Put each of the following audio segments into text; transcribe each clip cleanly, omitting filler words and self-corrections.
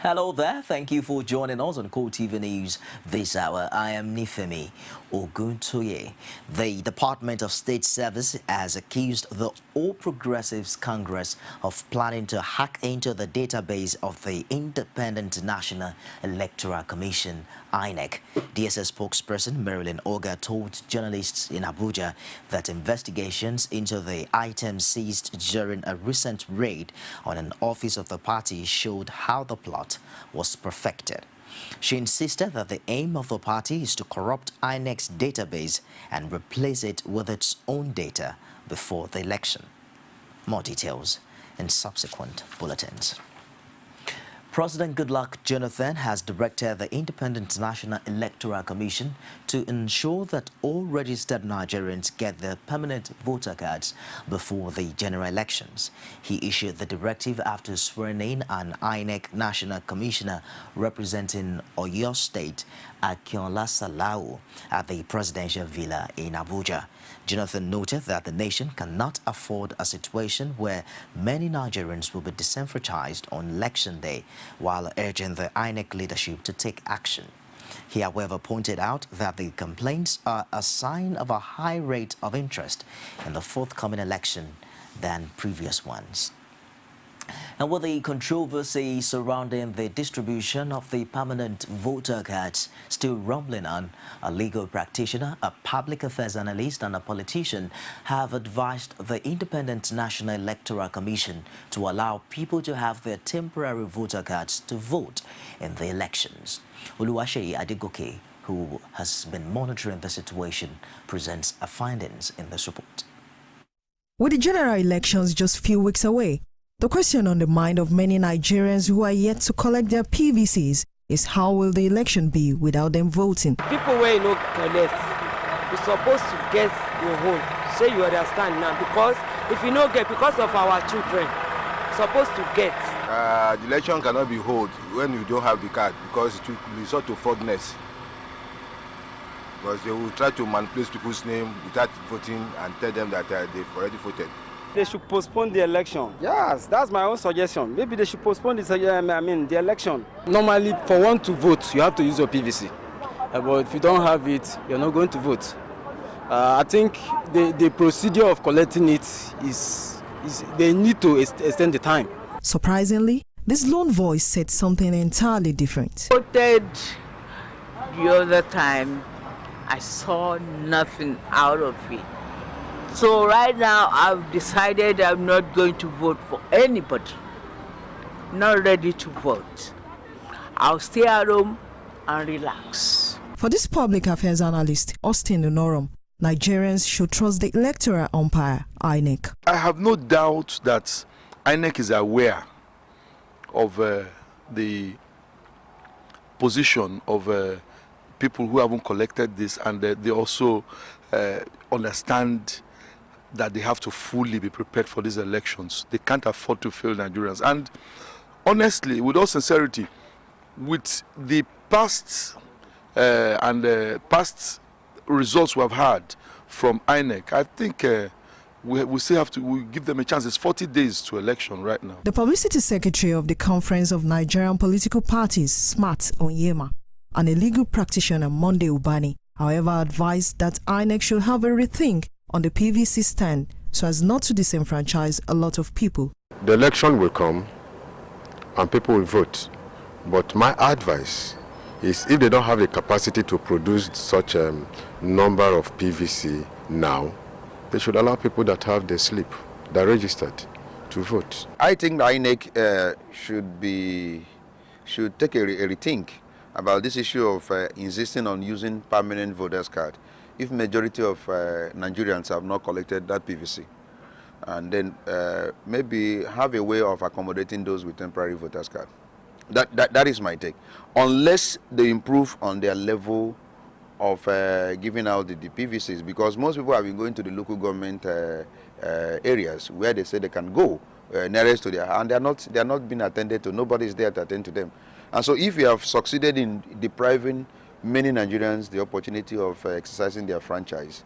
Hello there. Thank you for joining us on CoreTV News this hour. I am Nifemi Oguntoye. The Department of State Service has accused the All Progressives Congress of planning to hack into the database of the Independent National Electoral Commission, INEC. DSS spokesperson Marilyn Oga told journalists in Abuja that investigations into the items seized during a recent raid on an office of the party showed how the plot was perfected. She insisted that the aim of the party is to corrupt INEC's database and replace it with its own data before the election. More details in subsequent bulletins. President Goodluck Jonathan has directed the Independent National Electoral Commission to ensure that all registered Nigerians get their permanent voter cards before the general elections. He issued the directive after swearing in an INEC National Commissioner representing Oyo State, Akinola Salau, at the presidential villa in Abuja. Jonathan noted that the nation cannot afford a situation where many Nigerians will be disenfranchised on election day, while urging the INEC leadership to take action. He, however, pointed out that the complaints are a sign of a high rate of interest in the forthcoming election than previous ones. And with the controversy surrounding the distribution of the permanent voter cards still rumbling on, a legal practitioner, a public affairs analyst and a politician have advised the Independent National Electoral Commission to allow people to have their temporary voter cards to vote in the elections. Oluwaseyi Adegoke, who has been monitoring the situation, presents her findings in this report. With the general elections just a few weeks away, the question on the mind of many Nigerians who are yet to collect their PVCs is how will the election be without them voting? People where you no collect, you're supposed to get your own. So you understand now, because if you don't get, because of our children, supposed to get. The election cannot be held when you don't have the card, because it will resort to fraudness. Because they will try to manipulate people's name without voting and tell them that they've already voted. They should postpone the election. Yes, that's my own suggestion. Maybe they should postpone the election. Normally, for one to vote, you have to use your PVC. But if you don't have it, you're not going to vote. I think the procedure of collecting it is they need to extend the time. Surprisingly, this lone voice said something entirely different. Voted the other time, I saw nothing out of it. So right now, I've decided I'm not going to vote for anybody. Not ready to vote. I'll stay at home and relax. For this public affairs analyst, Austin Unorum, Nigerians should trust the electoral umpire, INEC. I have no doubt that INEC is aware of the position of people who haven't collected this, and they also understand that they have to fully be prepared for these elections. They can't afford to fail Nigerians. And honestly, with all sincerity, with the past past results we have had from INEC, I think we still have to give them a chance. It's 40 days to election right now. The publicity secretary of the Conference of Nigerian Political Parties, SMART Onyema, and a legal practitioner, Monday Ubani, however, advised that INEC should have a rethink on the PVC stand so as not to disenfranchise a lot of people. The election will come and people will vote. But my advice is, if they don't have the capacity to produce such a number of PVC now, they should allow people that have the slip, that are registered, to vote. I think the INEC should take a rethink about this issue of insisting on using permanent voters card if majority of Nigerians have not collected that PVC, and then maybe have a way of accommodating those with temporary voters card. That is my take. Unless they improve on their level of giving out the PVCs, because most people have been going to the local government areas where they say they can go nearest to their, and they are not being attended to. Nobody is there to attend to them. And so if you have succeeded in depriving many Nigerians the opportunity of exercising their franchise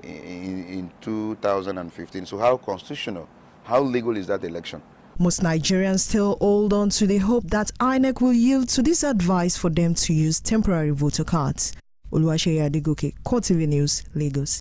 in 2015, so how constitutional, how legal is that election? Most Nigerians still hold on to the hope that INEC will yield to this advice for them to use temporary voter cards. Oluwaseyi Adegoke, CoreTV News, Lagos.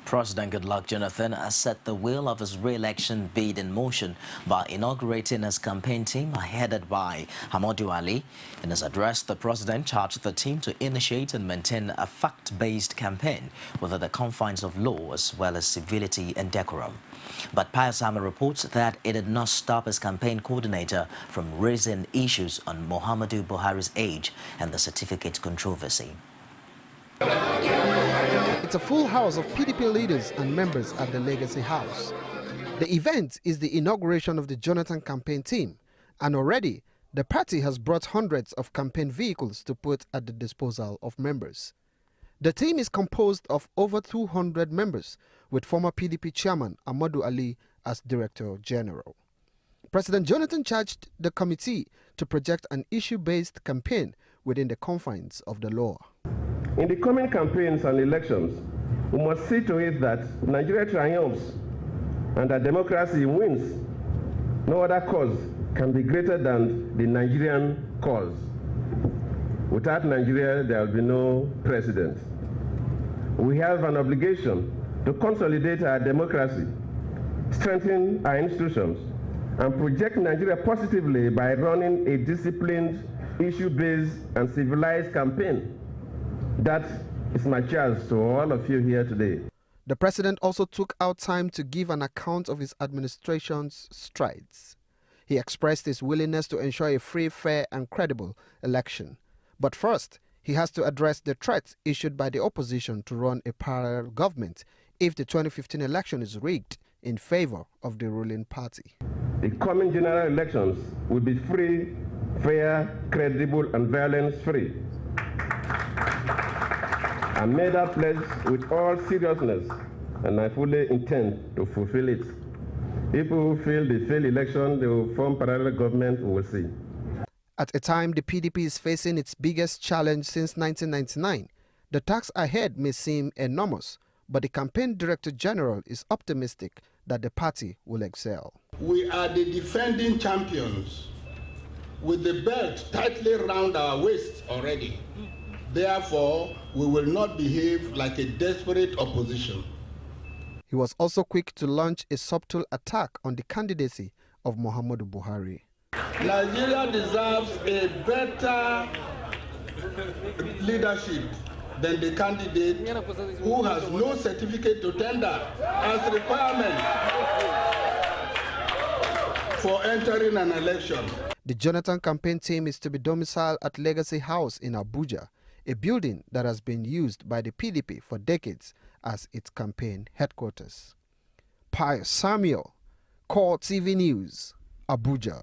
President Goodluck Jonathan has set the wheel of his re-election bid in motion by inaugurating his campaign team headed by Hamadu Ali. In his address, the president charged the team to initiate and maintain a fact-based campaign within the confines of law as well as civility and decorum. But Pius Ahmed reports that it did not stop his campaign coordinator from raising issues on Muhammadu Buhari's age and the certificate controversy. It's a full house of PDP leaders and members at the Legacy House. The event is the inauguration of the Jonathan campaign team, and already the party has brought hundreds of campaign vehicles to put at the disposal of members. The team is composed of over 200 members, with former PDP chairman Hamadu Ali as Director General. President Jonathan charged the committee to project an issue-based campaign within the confines of the law. In the coming campaigns and elections, we must see to it that Nigeria triumphs and that democracy wins. No other cause can be greater than the Nigerian cause. Without Nigeria, there will be no president. We have an obligation to consolidate our democracy, strengthen our institutions, and project Nigeria positively by running a disciplined, issue-based, and civilized campaign. That is my challenge to all of you here today. The president also took out time to give an account of his administration's strides. He expressed his willingness to ensure a free, fair, and credible election. But first, he has to address the threats issued by the opposition to run a parallel government if the 2015 election is rigged in favor of the ruling party. The coming general elections will be free, fair, credible, and violence-free. I made that pledge with all seriousness, and I fully intend to fulfill it. People who feel they fail election, they will form parallel government, we will see. At a time the PDP is facing its biggest challenge since 1999, the task ahead may seem enormous, but the campaign director general is optimistic that the party will excel. We are the defending champions with the belt tightly around our waist already. Therefore, we will not behave like a desperate opposition. He was also quick to launch a subtle attack on the candidacy of Muhammadu Buhari. Nigeria deserves a better leadership than the candidate who has no certificate to tender as requirement for entering an election. The Jonathan campaign team is to be domiciled at Legacy House in Abuja, a building that has been used by the PDP for decades as its campaign headquarters. Pius Samuel, CoreTV News, Abuja.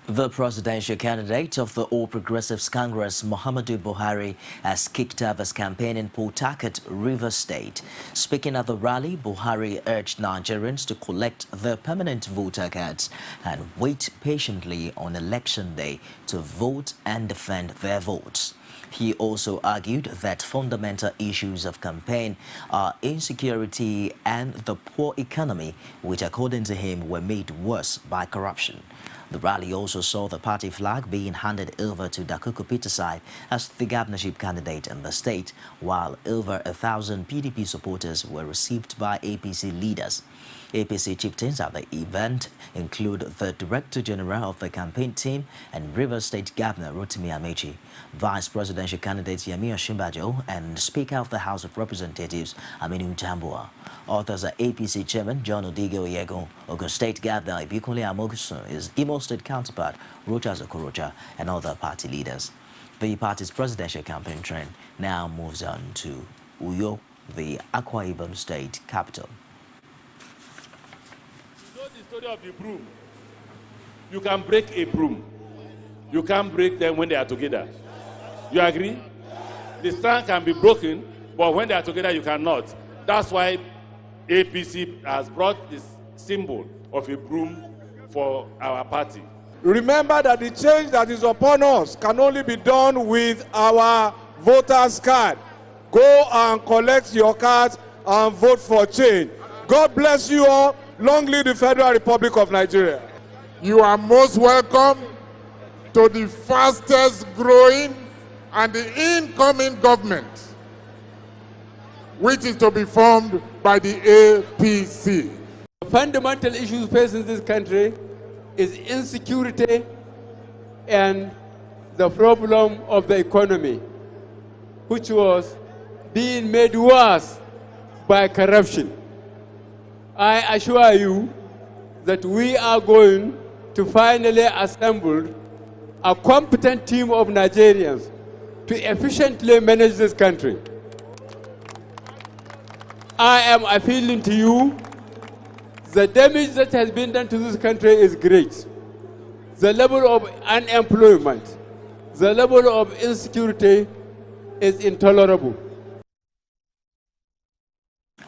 The presidential candidate of the All Progressives Congress, Muhammadu Buhari, has kicked off his campaign in Port Harcourt, Rivers State. Speaking at the rally, Buhari urged Nigerians to collect their permanent voter cards and wait patiently on election day to vote and defend their votes. He also argued that fundamental issues of campaign are insecurity and the poor economy, which according to him were made worse by corruption. The rally also saw the party flag being handed over to Dakuku Petersai as the governorship candidate in the state, while over 1,000 PDP supporters were received by APC leaders. APC chieftains at the event include the Director General of the campaign team and Rivers State Governor Rotimi Amechi, Vice Presidential candidate Yemi Osinbajo, and Speaker of the House of Representatives Aminu Tambuwa. Authors are APC Chairman John Odigo Oyego, Ogun State Governor Ibikunle Amogusun, his Imo State counterpart Rochas Okorocha, and other party leaders. The party's presidential campaign train now moves on to Uyo, the Akwa Ibom State capital. The story of the broom. You can break a broom. You can't break them when they are together. You agree? The strand can be broken, but when they are together, you cannot. That's why APC has brought this symbol of a broom for our party. Remember that the change that is upon us can only be done with our voters' card. Go and collect your cards and vote for change. God bless you all. Long live the Federal Republic of Nigeria. You are most welcome to the fastest growing and the incoming government, which is to be formed by the APC. The fundamental issues facing this country is insecurity and the problem of the economy, which was being made worse by corruption. I assure you that we are going to finally assemble a competent team of Nigerians to efficiently manage this country. I am appealing to you. The damage that has been done to this country is great. The level of unemployment, the level of insecurity is intolerable.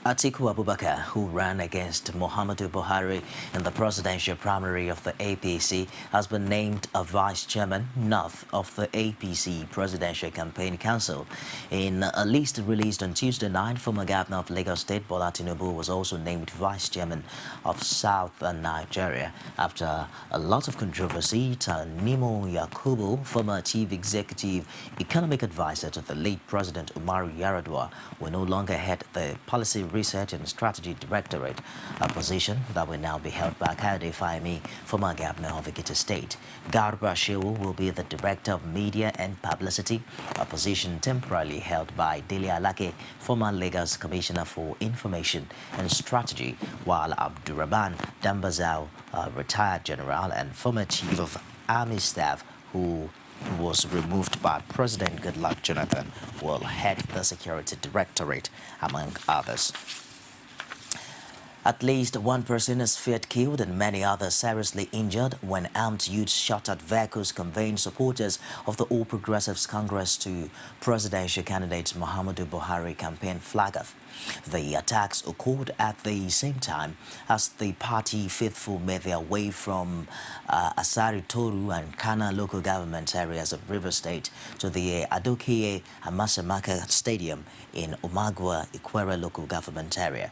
Atiku Abubakar, who ran against Muhammadu Buhari in the presidential primary of the APC, has been named a vice chairman north of the APC Presidential Campaign Council. In a list released on Tuesday night, former governor of Lagos State, Bola Tinubu, was also named vice chairman of southern Nigeria. After a lot of controversy, Tanimo Yakubu, former chief executive economic advisor to the late President Umaru Yar'Adua, will no longer head the policy Research and Strategy Directorate, a position that will now be held by Kayode Fayemi, former governor of Ekiti State. Garba Shehu will be the Director of Media and Publicity, a position temporarily held by Dele Alake, former Lagos Commissioner for Information and Strategy, while Abdurrahman Dambazao, retired general and former chief of army staff, who was removed by President Goodluck Jonathan, will head the Security Directorate, among others. At least one person is feared killed and many others seriously injured when armed youths shot at vehicles conveying supporters of the All Progressives Congress to presidential candidate Muhammadu Buhari campaign flaggers. The attacks occurred at the same time as the party faithful made their way from Asari Toru and Kana local government areas of River State to the Adokiye Amasamaka Stadium in Omagua, Ikwere local government area.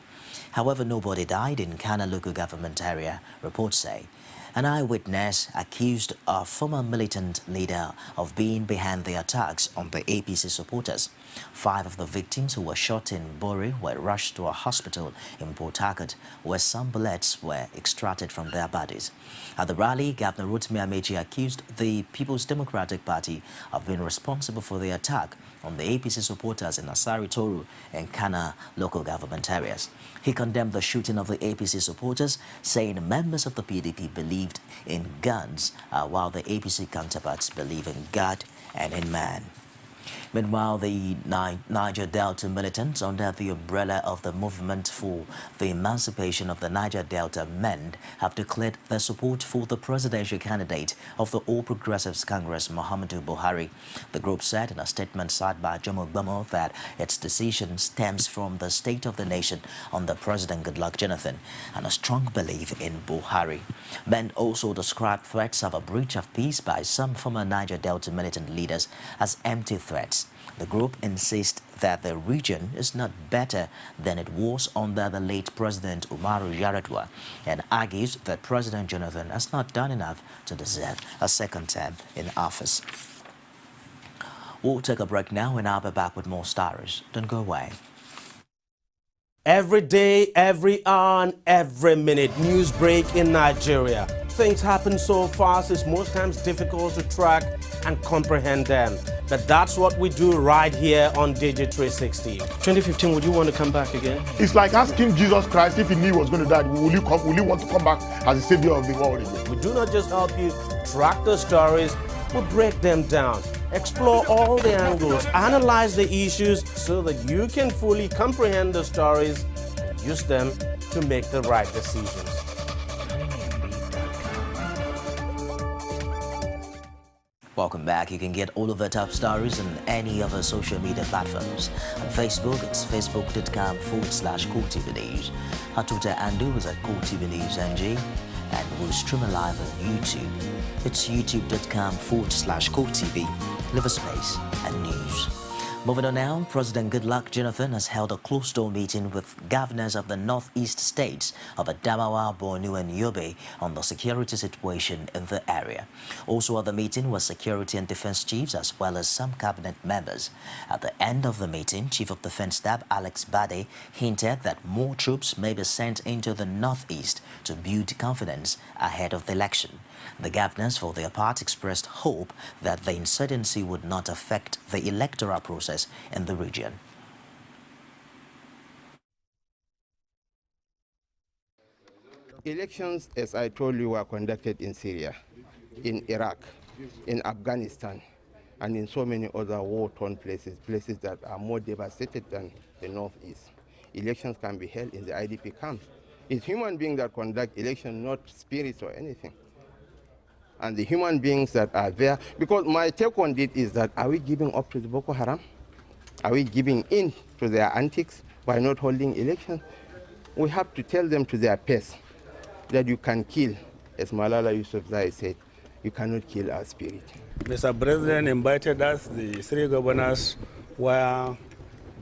However, nobody died in Kana local government area, reports say. An eyewitness accused a former militant leader of being behind the attacks on the APC supporters. 5 of the victims who were shot in Bori were rushed to a hospital in Port Harcourt, where some bullets were extracted from their bodies. At the rally, Governor Rotimi Amechi accused the People's Democratic Party of being responsible for the attack on the APC supporters in Asari Toru and Kana local government areas. He condemned the shooting of the APC supporters, saying members of the PDP believed in guns, while the APC counterparts believe in God and in man. Meanwhile, the Niger Delta militants, under the umbrella of the Movement for the Emancipation of the Niger Delta Men, have declared their support for the presidential candidate of the All Progressives Congress, Muhammadu Buhari. The group said in a statement signed by Jomo Gbamo that its decision stems from the state of the nation under President Goodluck Jonathan and a strong belief in Buhari. Men also described threats of a breach of peace by some former Niger Delta militant leaders as empty threats. The group insists that the region is not better than it was under the late President Umaru Yar'Adua and argues that President Jonathan has not done enough to deserve a second term in office. We'll take a break now and I'll be back with more stories. Don't go away. Every day, every hour, and every minute, news break in Nigeria. Things happen so fast, it's most times difficult to track and comprehend them. But that's what we do right here on Digi360. 2015, would you want to come back again? It's like asking Jesus Christ if he knew he was going to die, will you want to come back as the savior of the world again? We do not just help you track the stories, we break them down, explore all the angles, analyze the issues so that you can fully comprehend the stories and use them to make the right decisions. Welcome back. You can get all of the top stories on any of our social media platforms. On Facebook, it's facebook.com/CoreTV News. Our Twitter handle is at CoreTV News NG. And we'll stream live on YouTube. It's youtube.com/CoreTV. Leave a space and news. Moving on now, President Goodluck Jonathan has held a closed-door meeting with governors of the northeast states of Adamawa, Borno and Yobe on the security situation in the area. Also at the meeting was security and defense chiefs as well as some cabinet members. At the end of the meeting, Chief of Defense Staff Alex Bade hinted that more troops may be sent into the northeast to build confidence ahead of the election. The governors, for their part, expressed hope that the insurgency would not affect the electoral process in the region. Elections, as I told you, were conducted in Syria, in Iraq, in Afghanistan, and in so many other war-torn places, places that are more devastated than the northeast. Elections can be held in the IDP camps. It's human beings that conduct elections, not spirits or anything. And the human beings that are there, because my take on it is that, are we giving up to the Boko Haram? Are we giving in to their antics by not holding elections? We have to tell them to their face that you can kill, as Malala Yousafzai said, you cannot kill our spirit. Mr. President invited us, the three governors, where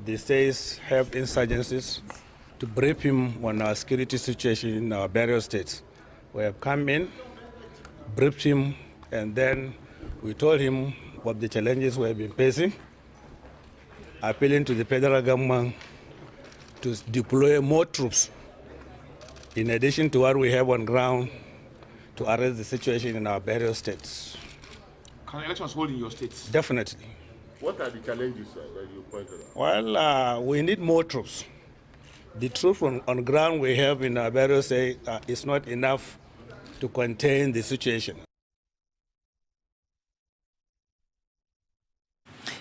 the states have insurgencies, to brief him on our security situation in our various states. We have come in, briefed him, and then we told him what the challenges we have been facing, appealing to the federal government to deploy more troops in addition to what we have on ground to arrest the situation in our various states. Can elections hold in your states? Definitely. What are the challenges that you pointed out? Well, we need more troops. The troops on ground we have in our various states is not enough to contain the situation.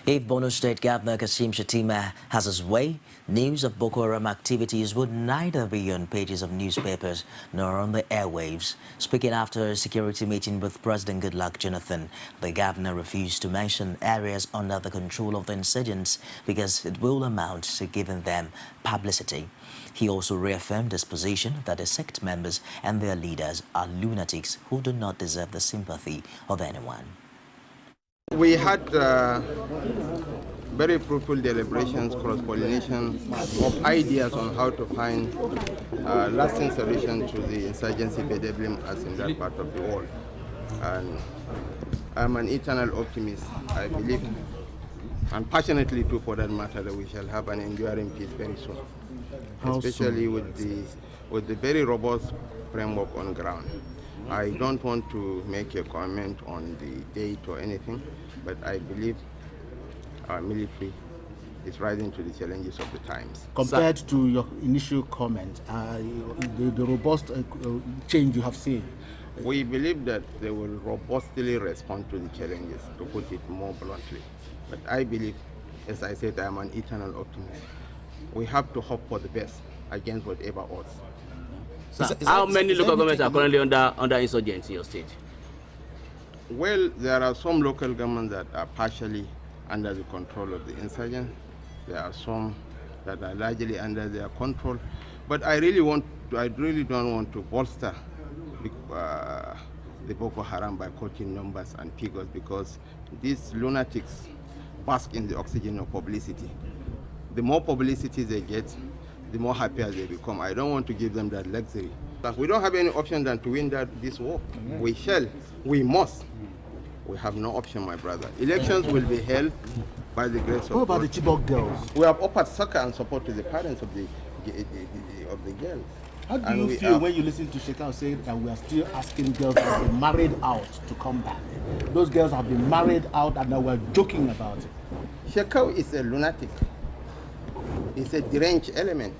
If Borno State Governor Kashim Shettima has his way, news of Boko Haram activities would neither be on pages of newspapers nor on the airwaves. Speaking after a security meeting with President Goodluck Jonathan, the governor refused to mention areas under the control of the insurgents because it will amount to giving them publicity. He also reaffirmed his position that the sect members and their leaders are lunatics who do not deserve the sympathy of anyone. We had very fruitful deliberations, cross-pollination of ideas on how to find lasting solution to the insurgency bedevil as in that part of the world. And I'm an eternal optimist. I believe, and passionately too for that matter, that we shall have an enduring peace very soon. How especially soon? with the very robust framework on ground. I don't want to make a comment on the date or anything, but I believe our military is rising to the challenges of the times. Compared to your initial comment, the robust change you have seen? We believe that they will robustly respond to the challenges, to put it more bluntly. But I believe, as I said, I am an eternal optimist. We have to hope for the best against whatever odds. How many local governments are currently under insurgency in your state? Well, there are some local governments that are partially under the control of the insurgents. There are some that are largely under their control. But I really don't want to bolster the Boko Haram by quoting numbers and figures, because these lunatics bask in the oxygen of publicity. The more publicity they get, the more happier they become. I don't want to give them that luxury. But we don't have any option than to win this war. We shall, we must. We have no option, my brother. Elections will be held by the grace of God. What about the Chibok girls? We have offered succor and support to the parents of the girls. How do you feel when you listen to Shekau say that we are still asking girls that have been married out to come back? Those girls have been married out and now we're joking about it. Shekau is a lunatic. It's a deranged element.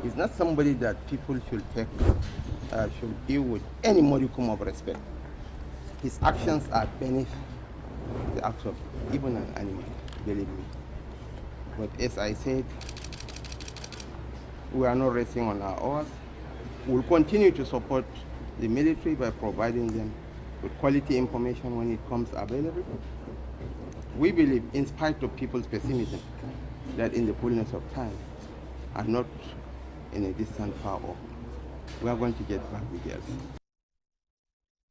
He's not somebody that people should take, should deal with any modicum of respect. His actions are beneath the acts of even an animal, believe me. But as I said, we are not resting on our oars. We'll continue to support the military by providing them with quality information when it comes available. We believe, in spite of people's pessimism, that in the fullness of time, and not in a distant far off, we are going to get back the girls.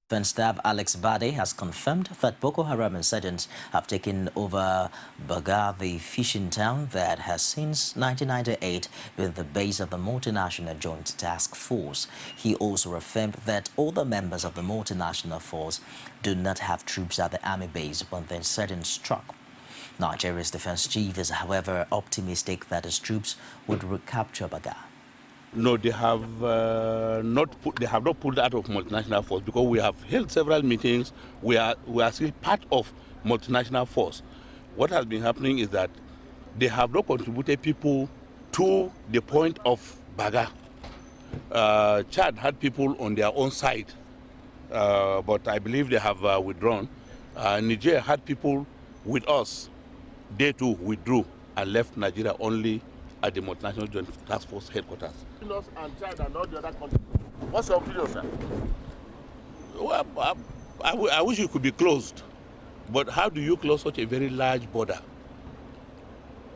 Defense Staff Alex Bade has confirmed that Boko Haram insurgents have taken over Baga, the fishing town that has since 1998 been the base of the multinational joint task force. He also affirmed that all the members of the multinational force do not have troops at the army base when the insurgents struck. Nigeria's defense chief is, however, optimistic that his troops would recapture Baga. No, they have not pulled out of multinational force because we have held several meetings. We are still part of multinational force. What has been happening is that they have not contributed people to the point of Baga. Chad had people on their own side, but I believe they have withdrawn. Niger had people with us. They too withdrew and left Nigeria only at the multinational joint task force headquarters. And Chad and all the other countries. What's your opinion, sir? Well, I wish it could be closed, but how do you close such a very large border?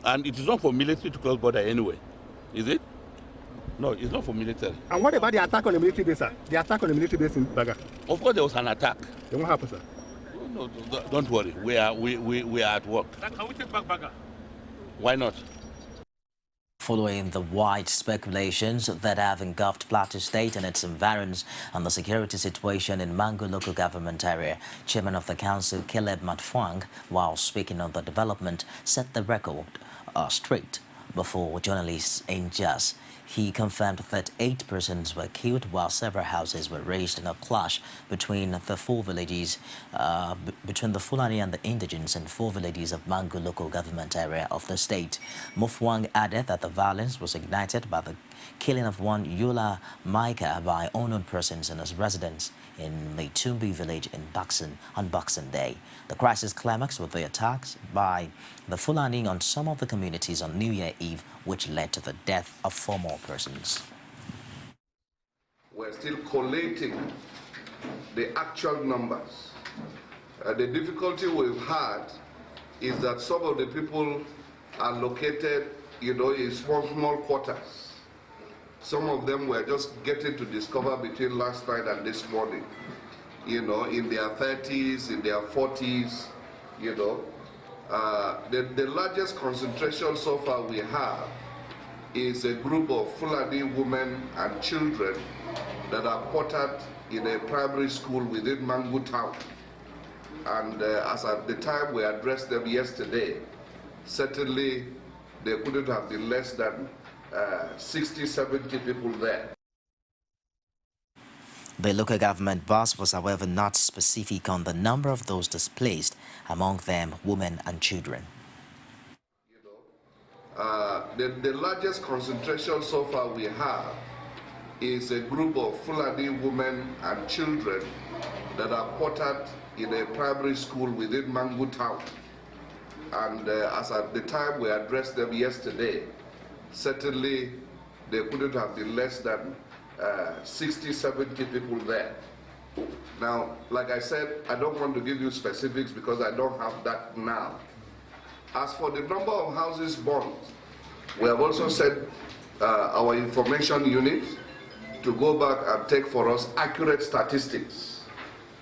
And it is not for military to close border anyway, is it? No, it's not for military. And what about the attack on the military base, sir? The attack on the military base in Baga? Of course, there was an attack. Then what happened, sir? No, don't worry. We are at work. Can we take back Baga? Why not? Following the wide speculations that have engulfed Plateau State and its environs and the security situation in Mangu local government area, Chairman of the Council Caleb Matfwang, while speaking on the development, set the record straight before journalists in Jos. He confirmed that 8 persons were killed while several houses were razed in a clash between the 4 villages, between the Fulani and the indigents in 4 villages of Mangu local government area of the state. Mufwang added that the violence was ignited by the killing of one Yola Maika by unknown persons in his residence in the Tumbi village in on Boxing Day. The crisis climaxed with the attacks by the Fulani on some of the communities on New Year Eve, which led to the death of 4 more persons. We're still collating the actual numbers. The difficulty we've had is that some of the people are located, in small quarters. Some of them were just getting to discover between last night and this morning, in their 30s, in their 40s, The largest concentration so far we have is a group of Fulani women and children that are quartered in a primary school within Mangu town. And as at the time we addressed them yesterday, certainly there couldn't have been less than 60, 70 people there. The local government boss was, however, not specific on the number of those displaced, among them women and children. The largest concentration so far we have is a group of Fulani women and children that are quartered in a primary school within Mangu town. And as at the time we addressed them yesterday, certainly there couldn't have been less than 60, 70 people there. Now, like I said, I don't want to give you specifics because I don't have that now. As for the number of houses burned, we have also sent our information unit to go back and take for us accurate statistics.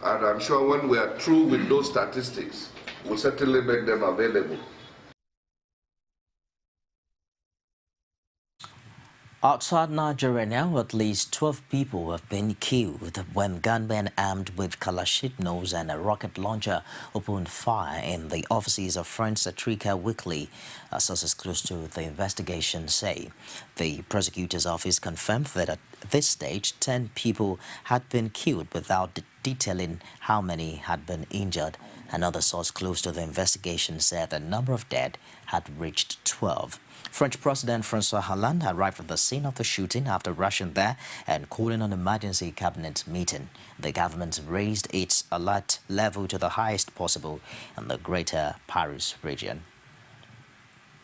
And I'm sure when we are through with those statistics, we'll certainly make them available. Outside Nigeria now, at least 12 people have been killed when gunmen armed with Kalashnikovs and a rocket launcher opened fire in the offices of French Satrika Weekly, sources close to the investigation say. The prosecutor's office confirmed that at this stage, 10 people had been killed without detailing how many had been injured. Another source close to the investigation said the number of dead had reached 12. French President François Hollande arrived at the scene of the shooting after rushing there and calling an emergency cabinet meeting. The government raised its alert level to the highest possible in the greater Paris region.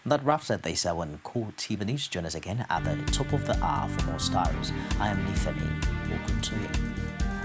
That wraps up this hour on CoreTV News. Join us again at the top of the hour for more stories. I am Nifemi Oguntoye.